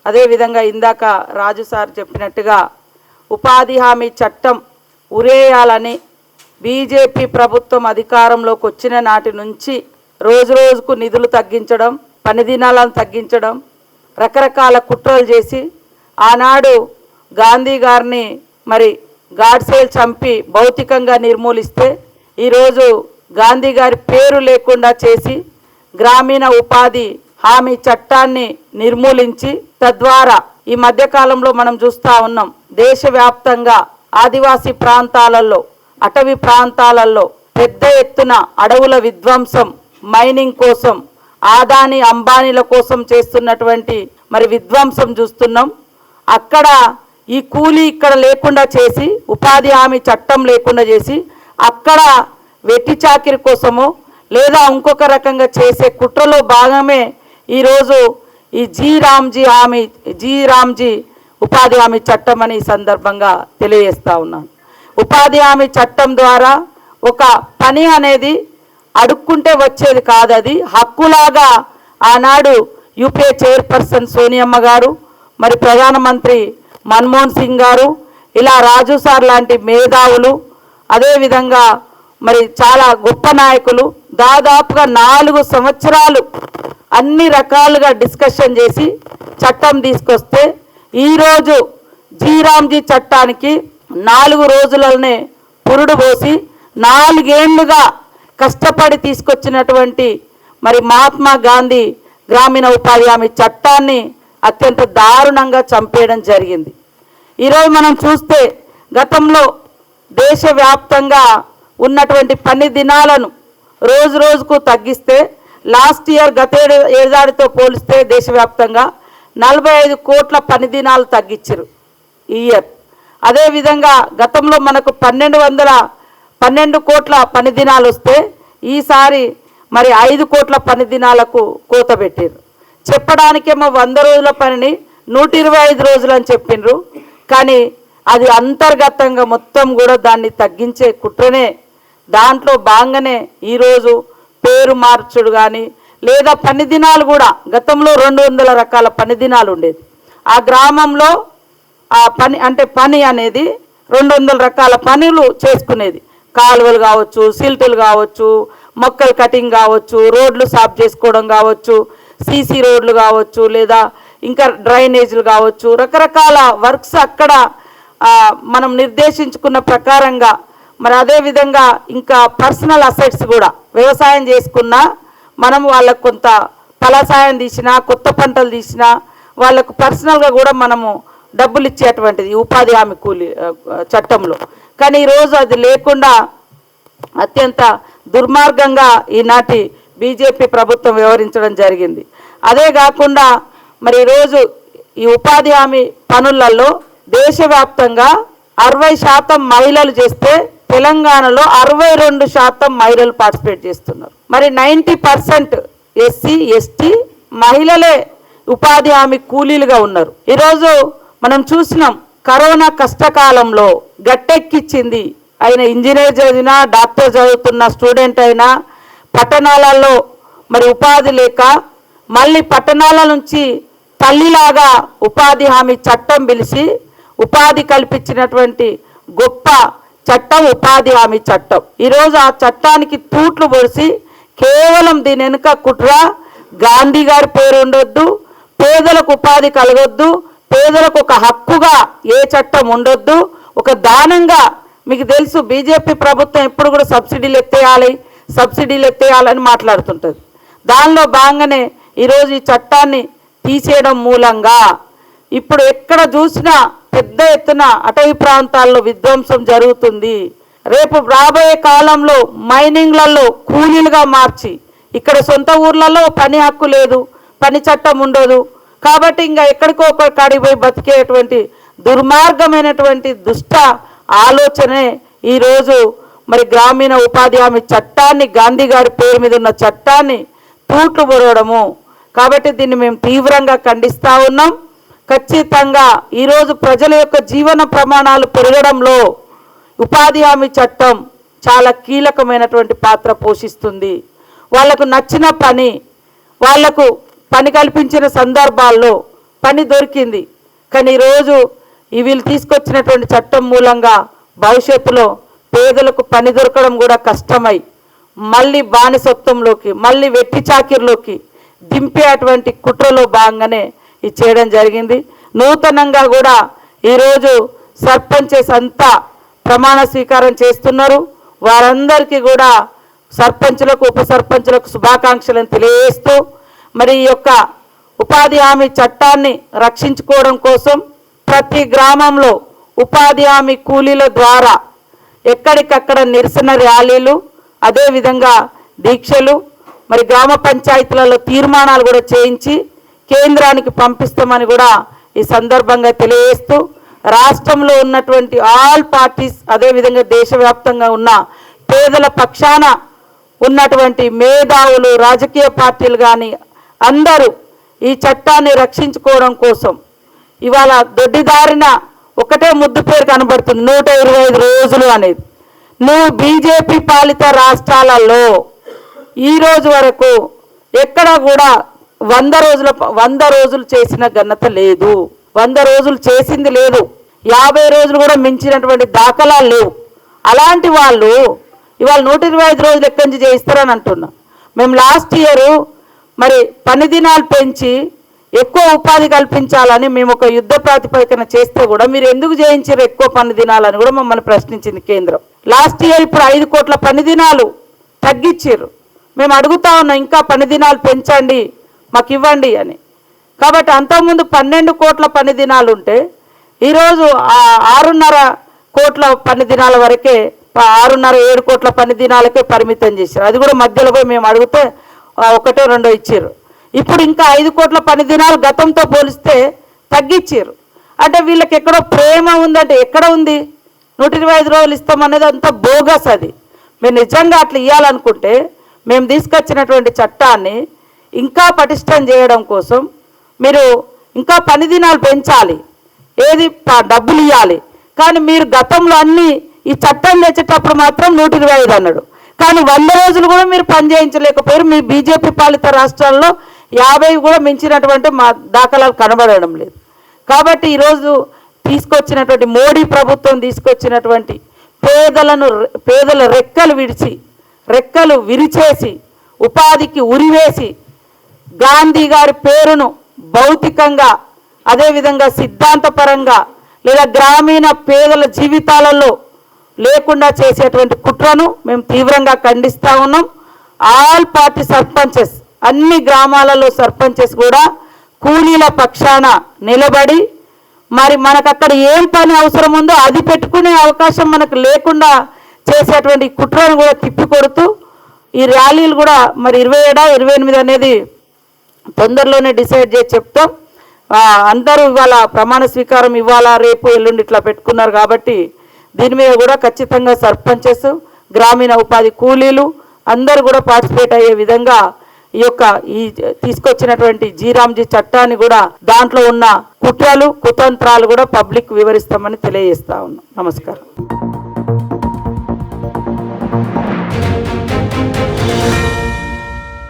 అదేవిధంగా ఇందాక రాజు సార్ చెప్పినట్టుగా ఉపాధి హామీ చట్టం ఉరేయాలని బీజేపీ ప్రభుత్వం అధికారంలోకి వచ్చిన నాటి నుంచి రోజు రోజుకు నిధులు తగ్గించడం, పని దినాలను తగ్గించడం, రకరకాల కుట్రలు చేసి ఆనాడు గాంధీ గారిని మరి గాడ్సేల్ చంపి భౌతికంగా నిర్మూలిస్తే ఈరోజు గాంధీ గారి పేరు లేకుండా చేసి గ్రామీణ ఉపాధి హామీ చట్టాన్ని నిర్మూలించి తద్వారా ఈ మధ్యకాలంలో మనం చూస్తూ ఉన్నాం దేశవ్యాప్తంగా ఆదివాసీ ప్రాంతాలలో, అటవీ ప్రాంతాలలో పెద్ద ఎత్తున అడవుల విధ్వంసం, మైనింగ్ కోసం ఆదాని అంబానీల కోసం చేస్తున్నటువంటి మరి విధ్వంసం చూస్తున్నాం. అక్కడ ఈ కూలీ ఇక్కడ లేకుండా చేసి ఉపాధి హామీ చట్టం లేకుండా చేసి అక్కడ వెట్టి చాకిరి కోసమో లేదా ఇంకొక రకంగా చేసే కుట్రలో భాగమే ఈరోజు ఈ జీ రామ్జీ ఉపాధి హామీ చట్టం అని సందర్భంగా తెలియజేస్తా ఉన్నాను. ఉపాధి హామీ చట్టం ద్వారా ఒక పని అనేది అడుక్కుంటే వచ్చేది కాదు, అది హక్కులాగా ఆనాడు యూపీఏ చైర్పర్సన్ సోనియమ్మ గారు, మరి ప్రధానమంత్రి మన్మోహన్ సింగ్ గారు, ఇలా రాజు సార్ లాంటి మేధావులు, అదేవిధంగా మరి చాలా గొప్ప నాయకులు దాదాపుగా 4 సంవత్సరాలు అన్ని రకాలుగా డిస్కషన్ చేసి చట్టం తీసుకొస్తే ఈరోజు జీరామ్జీ చట్టానికి 4 రోజులనే పురుడు పోసి 4 ఏళ్లుగా కష్టపడి తీసుకొచ్చినటువంటి మరి మహాత్మా గాంధీ గ్రామీణ ఉపాధి హామీ చట్టాన్ని అత్యంత దారుణంగా చంపేయడం జరిగింది. ఈరోజు మనం చూస్తే గతంలో దేశవ్యాప్తంగా ఉన్నటువంటి పని దినాలను రోజు రోజుకు తగ్గిస్తే లాస్ట్ ఇయర్ గత ఏడాదితో పోలిస్తే దేశవ్యాప్తంగా 45 కోట్ల పని దినాలు తగ్గించారు ఈ ఇయర్. అదేవిధంగా గతంలో మనకు 12 కోట్ల పని దినాలు వస్తే ఈసారి మరి 5 కోట్ల పని దినాలకు కోత పెట్టారు. చెప్పడానికేమో 100 రోజుల పనిని 125 రోజులు అని చెప్పిండ్రు, కానీ అది అంతర్గతంగా మొత్తం కూడా దాన్ని తగ్గించే కుట్రనే. దాంట్లో భాగంగానే ఈరోజు పేరు మార్చుడు కానీ లేదా పని దినాలు కూడా గతంలో 200 రకాల పని దినాలు ఉండేది. ఆ గ్రామంలో ఆ పని అనేది 200 రకాల పనులు చేసుకునేది. కాలువలు కావచ్చు, సిల్టులు కావచ్చు, మొక్కలు కటింగ్ కావచ్చు, రోడ్లు సాఫ్ చేసుకోవడం కావచ్చు, సీసీ రోడ్లు కావచ్చు, లేదా ఇంకా డ్రైనేజీలు కావచ్చు, రకరకాల వర్క్స్ అక్కడ మనం నిర్దేశించుకున్న ప్రకారంగా. మరి అదేవిధంగా ఇంకా పర్సనల్ అసెట్స్ కూడా వ్యవసాయం చేసుకున్నా మనం వాళ్ళకు కొంత ఫలసాయం తీసినా, కొత్త పంటలు తీసినా వాళ్ళకు పర్సనల్గా కూడా మనము డబ్బులు ఇచ్చేటువంటిది ఉపాధి హామీ కూలీ చట్టంలో. కానీ ఈరోజు అది లేకుండా అత్యంత దుర్మార్గంగా ఈనాటి బీజేపీ ప్రభుత్వం వ్యవహరించడం జరిగింది. అదే కాకుండా మరి ఈరోజు ఈ ఉపాధి హామీ పనులలో దేశవ్యాప్తంగా 60% మహిళలు చేస్తే తెలంగాణలో 62% మహిళలు పార్టిసిపేట్ చేస్తున్నారు. మరి 90% ఎస్సీ ఎస్టీ మహిళలే ఉపాధి హామీ కూలీలుగా ఉన్నారు. ఈరోజు మనం చూసినాం కరోనా కష్టకాలంలో గట్టెక్కిచ్చింది. ఆయన ఇంజనీర్ చదివినా, డాక్టర్ చదువుతున్న స్టూడెంట్ అయినా పట్టణాలలో మరి ఉపాధి లేక మళ్ళీ పట్టణాల నుంచి తల్లిలాగా ఉపాధి హామీ చట్టం పిలిచి ఉపాధి కల్పించినటువంటి గొప్ప చట్టం ఉపాధి హామీ చట్టం. ఈరోజు ఆ చట్టానికి తూట్లు పొడిచి కేవలం దీని వెనుక కుట్ర గాంధీ గారి పేరు ఉండొద్దు, పేదలకు ఉపాధి కలగొద్దు, పేదలకు ఒక హక్కుగా ఏ చట్టం ఉండొద్దు, ఒక దానంగా. మీకు తెలుసు బీజేపీ ప్రభుత్వం ఎప్పుడు కూడా సబ్సిడీలు ఎత్తేయాలని మాట్లాడుతుంటుంది. దానిలో భాగంగానే ఈరోజు ఈ చట్టాన్ని తీసేయడం మూలంగా ఇప్పుడు ఎక్కడ చూసినా పెద్ద ఎత్తున అటవీ ప్రాంతాల్లో విధ్వంసం జరుగుతుంది. రేపు రాబోయే కాలంలో మైనింగ్లలో కూలీలుగా మార్చి ఇక్కడ సొంత ఊర్లలో పని హక్కు లేదు, పని చట్టం ఉండదు. కాబట్టి ఇంకా ఎక్కడికో ఒక కాడికి పోయి బతికేటువంటి దుర్మార్గమైనటువంటి దుష్ట ఆలోచనే ఈరోజు మరి గ్రామీణ ఉపాధి హామీ చట్టాన్ని, గాంధీ గారి పేరు మీద ఉన్న చట్టాన్ని తూట్లు పొరవడము. కాబట్టి దీన్ని మేము తీవ్రంగా ఖండిస్తూ ఉన్నాం. ఖచ్చితంగా ఈరోజు ప్రజల యొక్క జీవన ప్రమాణాలు పెరగడంలో ఉపాధి హామీ చట్టం చాలా కీలకమైనటువంటి పాత్ర పోషిస్తుంది. వాళ్లకు నచ్చిన పని, వాళ్లకు పని కల్పించిన సందర్భాల్లో పని దొరికింది. కానీ ఈరోజు వీళ్ళు తీసుకొచ్చినటువంటి చట్టం మూలంగా భవిష్యత్తులో పేదలకు పని దొరకడం కూడా కష్టమై మళ్ళీ బానిసత్వంలోకి మళ్ళీ వెట్టి చాకిరిలోకి దింపే అటువంటి కుట్రలో భాగంగానే ఇది చేయడం జరిగింది. నూతనంగా కూడా ఈరోజు సర్పంచెస్ అంతా ప్రమాణ స్వీకారం చేస్తున్నారు. వారందరికీ కూడా సర్పంచులకు ఉప సర్పంచులకు శుభాకాంక్షలను తెలియజేస్తూ మరి ఈ యొక్క ఉపాధి హామీ చట్టాన్ని రక్షించుకోవడం కోసం ప్రతి గ్రామంలో ఉపాధి హామీ కూలీల ద్వారా ఎక్కడికక్కడ నిరసన ర్యాలీలు, అదేవిధంగా దీక్షలు, మరి గ్రామ పంచాయతీలలో తీర్మానాలు కూడా చేయించి కేంద్రానికి పంపిస్తామని కూడా ఈ సందర్భంగా తెలియజేస్తూ రాష్ట్రంలో ఉన్నటువంటి ఆల్ పార్టీస్, అదేవిధంగా దేశవ్యాప్తంగా ఉన్న పేదల పక్షాన ఉన్నటువంటి మేధావులు, రాజకీయ పార్టీలు కానీ అందరూ ఈ చట్టాన్ని రక్షించుకోవడం కోసం ఇవాళ దొడ్డిదారిన ఒకటే ముద్దు పేరు కనబడుతుంది, 125 రోజులు అనేది. నువ్వు బీజేపీ పాలిత రాష్ట్రాలలో ఈరోజు వరకు ఎక్కడ కూడా 100 రోజులు చేసిన ఘనత లేదు, 100 రోజులు చేసింది లేదు, 50 రోజులు కూడా మించినటువంటి దాఖలాలు లేవు. అలాంటి వాళ్ళు ఇవాళ 125 రోజులు ఎక్కడి నుంచి చేయిస్తారని అంటున్నా. మేము లాస్ట్ ఇయర్ మరి పని దినాలు పెంచి ఎక్కువ ఉపాధి కల్పించాలని మేము ఒక యుద్ధ ప్రాతిపదికన చేస్తే కూడా మీరు ఎందుకు చేయించారు ఎక్కువ పని దినాలని కూడా మమ్మల్ని ప్రశ్నించింది కేంద్రం. లాస్ట్ ఇయర్ ఇప్పుడు 5 కోట్ల పని దినాలు తగ్గించారు. మేము అడుగుతా ఉన్నాం ఇంకా పని దినాలు పెంచండి మాకు ఇవ్వండి అని. కాబట్టి అంతకుముందు 12 కోట్ల పని దినాలు ఉంటే ఈరోజు 6.5 కోట్ల పని దినాల వరకే 6.5-7 కోట్ల పని దినాలకే పరిమితం చేశారు. అది కూడా మధ్యలో పోయి మేము అడిగితే 1-2 ఇచ్చారు. ఇప్పుడు ఇంకా 5 కోట్ల పని దినాలు గతంతో పోలిస్తే తగ్గించారు. అంటే వీళ్ళకి ఎక్కడో ప్రేమ ఉందంటే ఎక్కడ ఉంది? 125 రోజులు ఇస్తామనేది అంత బోగస్. అది మీరు నిజంగా అట్లా ఇవ్వాలనుకుంటే మేము తీసుకొచ్చినటువంటి చట్టాన్ని ఇంకా పటిష్టం చేయడం కోసం మీరు ఇంకా పని దినాలు పెంచాలి, ఏది డబ్బులు ఇవ్వాలి. కానీ మీరు గతంలో అన్నీ ఈ చట్టం తెచ్చేటప్పుడు మాత్రం 125 అన్నాడు. కానీ 100 రోజులు కూడా మీరు పని చేయించలేకపోయారు. మీ బీజేపీ పాలిత రాష్ట్రాల్లో 50 కూడా మించినటువంటి మా దాఖలాలు కనబడడం లేదు. కాబట్టి ఈరోజు తీసుకొచ్చినటువంటి మోడీ ప్రభుత్వం తీసుకొచ్చినటువంటి పేదల రెక్కలు విరిచేసి ఉపాధికి ఉరివేసి గాంధీ గారి పేరును భౌతికంగా అదేవిధంగా సిద్ధాంతపరంగా లేదా గ్రామీణ పేదల జీవితాలలో లేకుండా చేసేటువంటి కుట్రను మేము తీవ్రంగా ఖండిస్తూ ఉన్నాం. ఆల్ పార్టీ సర్పంచెస్, అన్ని గ్రామాలలో సర్పంచెస్ కూడా కూలీల పక్షాన నిలబడి మరి మనకు అక్కడ ఏం పని అవసరం ఉందో అది పెట్టుకునే అవకాశం మనకు లేకుండా చేసేటువంటి కుట్రను కూడా తిప్పికొడుతూ ఈ ర్యాలీలు కూడా మరి 27-28 అనేది తొందరలోనే డిసైడ్ చేసి చెప్తాం. అందరూ ఇవాళ ప్రమాణ స్వీకారం ఇవాళ రేపు ఎల్లుండి ఇట్లా పెట్టుకున్నారు. కాబట్టి దీని మీద కూడా ఖచ్చితంగా సర్పంచెస్, గ్రామీణ ఉపాధి కూలీలు అందరూ కూడా పార్టిసిపేట్ అయ్యే విధంగా ఈ తీసుకొచ్చినటువంటి జీరామ్జీ చట్టాన్ని కూడా దాంట్లో ఉన్న కుట్రలు కుతంత్రాలు కూడా పబ్లిక్ వివరిస్తామని తెలియజేస్తా ఉన్నాం. నమస్కారం.